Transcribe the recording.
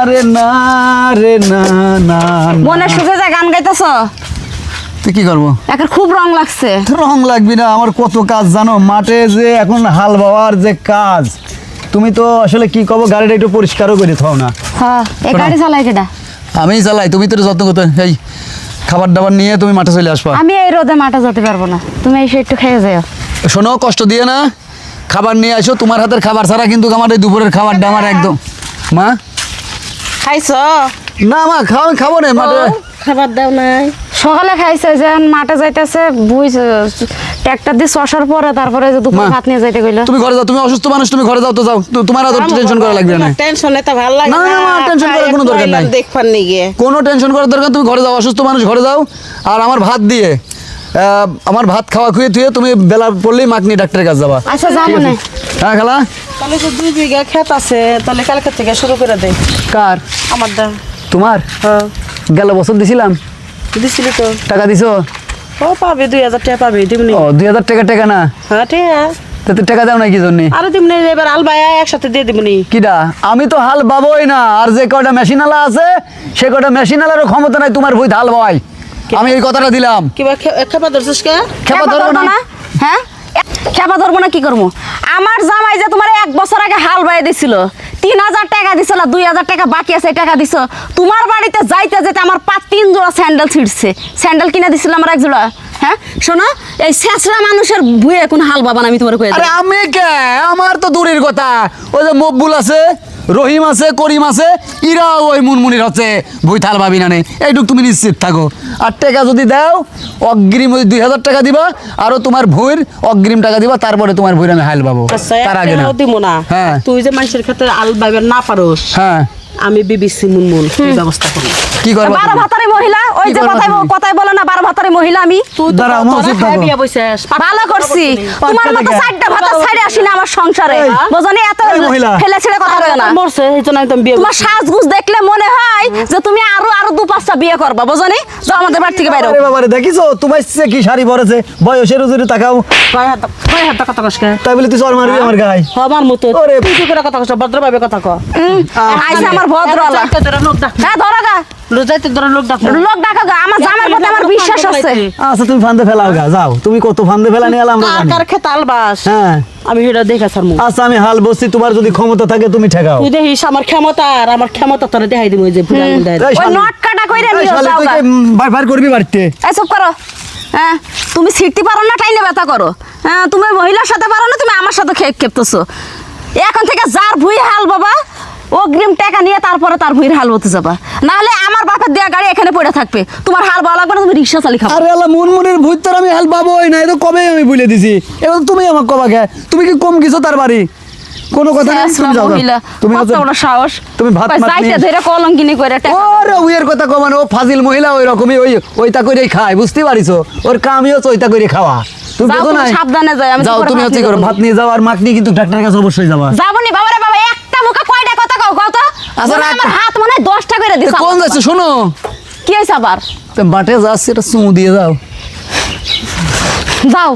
রে না রে না না মনে সুখে যায় গান গাইতেছ? তুই কি করবো? এখন খুব রং লাগছে। রং লাগবি না, আমার কত কাজ জানো মাঠে, যে এখন হাল বাওয়ার যে কাজ। তুমি তো আসলে কি কব, গাড়িটা একটু পরিষ্কারও করে থাও না। হ্যাঁ, এই গাড়ি চালাই কেডা? আমি চালাই, তুমি তো যত্ন করতে। এই খাবার দাবার নিয়ে তুমি মাঠে চলে আসবা। আমি এই রোদে মাঠে যেতে পারবো না, তুমি এসে একটু খেয়ে যাও। শোনো, কষ্ট দিয়ে না, খাবার নিয়ে আসো। তোমার হাতের খাবার ছাড়া কিন্তু আমার এই দুপুরের খাবারটা আমার একদম। মা খাইছ? না মা, খাবো না মাঠে। খাবার দাও নাই? সকালে খাইছে, যখন মাঠে যাইতেছে ট্রাক্টর দিয়ে চষার পরে তারপরে যে দুপুর ভাত নিয়ে যাইতে কইলো। তুমি ঘরে যাও, তুমি অসুস্থ মানুষ, তুমি ঘরে যাও তো যাও। তোমার এত টেনশন করা লাগবে না। টেনশনে তো ভালো লাগে না না মা, টেনশন করার কোনো দরকার নাই। দেখবার নি গিয়ে কোনো টেনশন করার দরকার, তুমি ঘরে যাও, অসুস্থ মানুষ ঘরে যাও। আর আমার ভাত দিয়ে আমার ভাত খাওয়া খুঁয়ে থুয়ে তুমি বেলা পড়লেই মাকনি ডাক্তারের কাছে যাবা। আচ্ছা যাও মনে। হ্যাঁ খালা, তাহলে যে 2 বিঘা ক্ষেত আছে, তাহলে কালকে থেকে শুরু করে দেই। কার? আমার দাও। তোমার? হ্যাঁ গেল বছর দিছিলাম, দিছিলি তো। টাকা দিছো? ও পাবে 2000 টাকা পাবে, দিমনি। ও 2000 টাকা? টাকা না, হ্যাঁ ঠিক আছে। তো টাকা দাও না কি জন্য? আরো দিমনি, এবার আলবায়া একসাথে দিয়ে দিমনি। কিডা? আমি তো হাল বাবোই না, আর যে কয়টা মেশিনালা আছে সে কয়টা মেশিনালারও ক্ষমতা নাই তোমার ভুই হাল বাবাই। আমি এই কথাটা দিলাম। কিবা খেপা ধরছিস কে? খেপা ধরবো না? হ্যাঁ, খেপা ধরবো না কি করবো? আমার জামাই যে তোমার 1 বছর আগে হাল বাইয়ে দিছিল, 3000 টাকা দিছিল, 2000 টাকা বাকি আছে, টাকা দিছ। তোমার বাড়িতে যাইতে যেতে আমার 3 জোড়া স্যান্ডেল ছিঁড়ছে। স্যান্ডেল কিনা দিছিল আমার 1 জোড়া। হ্যাঁ শোনো, এই শেষরা মানুষের ভুয়ে কোন হাল বাবা না, আমি তোমার কয়ে আরে আমি কে, আমার তো দূরের কথা। ওই যে মকবুল আছে, রহিম আছে, করিম আছে, ইরা ওই মুনমুনির হচ্ছে ভুই থাল ভাবি না নেই। এইটুক তুমি নিশ্চিত থাকো। আর টাকা যদি দাও, অগ্রিম ওই 2000 টাকা দিবা, আরো তোমার ভুইর অগ্রিম টাকা দিবা, তারপরে তোমার ভুইর আমি হাল পাবো। তার আগে না। দিব না। হ্যাঁ। তুই যে মানুষের ক্ষেত্রে আলবাইবার না পারোস, হ্যাঁ, আমি বিবিসি মুনমুন ব্যবস্থা করি। কি করবা? 12 ভাতারি মহিলা, ওই যে কথাই বলে না, 12 ভাতারি মহিলা আমি। তুই তো দাঁড়াও, মসজিদ খাই থাকো। বিয়া বইছাস। ভালো করছি, তোমার মতো 4টা ভাতা ছাইড়ে আসি না আমার সংসারে। এই, বুঝনি, এত এই মহিলা। ফেলে ছেড়ে কথা বলে না। মরছে, এই জন্য আমি বিয়ে তোমার সাজগুজ দেখলে মনে হয় যে তুমি আরো 2-5টা বিয়ে করবা। বুঝনি, যাও আমাদের বাড়ি থেকে বাইরে। আরে বাবারে, দেখিছো তোমার সে কি শাড়ি পরেছে, বয়সের উজুরে তাকাও। কয় হাত কথা কস কে? তাই বলে তুই চর মারবি আমার গায়ে? আমার মতো ওরে, তুই কি করে কথা কস? ভদ্রভাবে কথা ক। আইসা আমার ভদ্র আলা। যাইতে ধরে লোক ডাক। হ্যাঁ ধরো গা, যাইতে ধরে লোক ডাক। লোক ডাকা গা। আমার জামার প্রতি আমার বিশ্বাস আছে। আচ্ছা তুমি ফান্দে ফেলাও গা, যাও। তুমি কত ফান্দে ফেলা নিয়ে এলাম আমরা জানি। কার খেত আলবাস? হ্যাঁ, আমি সেটা দেখে ছাড়মু। আচ্ছা আমি হাল বসছি, তোমার যদি ক্ষমতা থাকে তুমি ঠেকাও। তুই দেখিস আমার ক্ষমতা, আর আমার ক্ষমতা তোরে দেখাই দিব। ওই যে পুরা এই ওই শালি- নট কাটা কইরা এই নিও, শালি, যাও তুই গা। কি বার করবি বাড়িতে? এই চুপ করো। হ্যাঁ, তুমি ছিটতে পারো না, টাইনে ব্যথা করো। হ্যাঁ, তুমি মহিলার সাথে পারো না, তুমি আমার সাথে খেপতেছো। এখন থেকে যার ভুই হাল বাবা, অগ্রিম টাকা নিয়ে তারপরে তার ভুইয়ের হাল হতে যাবা। নাহলে আমার বাপের দেয়া গাড়ি এখানে পড়ে থাকবে। তোমার হাল বাবা লাগবে না, তুমি রিক্সা চালি খাবো। আরে আল্লাহ, মুনমুনের ভূতর আমি হাল পাবোই না, এটা কবে আমি বলে দিছি। এবার তুমি আমাকে কবা কে? তুমি কি কম কিছু তার বাড়ি? কোনো কথা নাই, তুমি যাও, মহিলা, তুমি কত বড় সাহস। তুমি ভাত মাত যাইতে নিয়ে- ধরে কলঙ্কিনি করে টাকা। ওরে উইয়ের কথা কবা না, ও ফাজিল মহিলা ওই রকমই, ওইটা করেই খায়, বুঝতে পারিছো? ওর কামই হচ্ছে ওইটা করে খাওয়া। তুমি যাও, বুঝো তুমি না? সাবধানে যাও, আমি যাও, দুপুরে তুমি ভাত হচ্ছে নিয়ে করো, যাবো। ভাত নিয়ে যাও, আর মাকনি কিন্তু ডাক্তারের কাছে অবশ্যই যাবা। যাবনি বাবারে বাবা, একটা মুখে কয়টা কথা কও কও তো? আচ্ছা, মনে হয় রাখ। আমার হাত মনে হয় 10টা করে দিছ। কোন যাচ্ছে শোনো, কি হইছে আবার? তো বাটে যাচ্ছে, এটা চুমু দিয়ে যাও। যাও।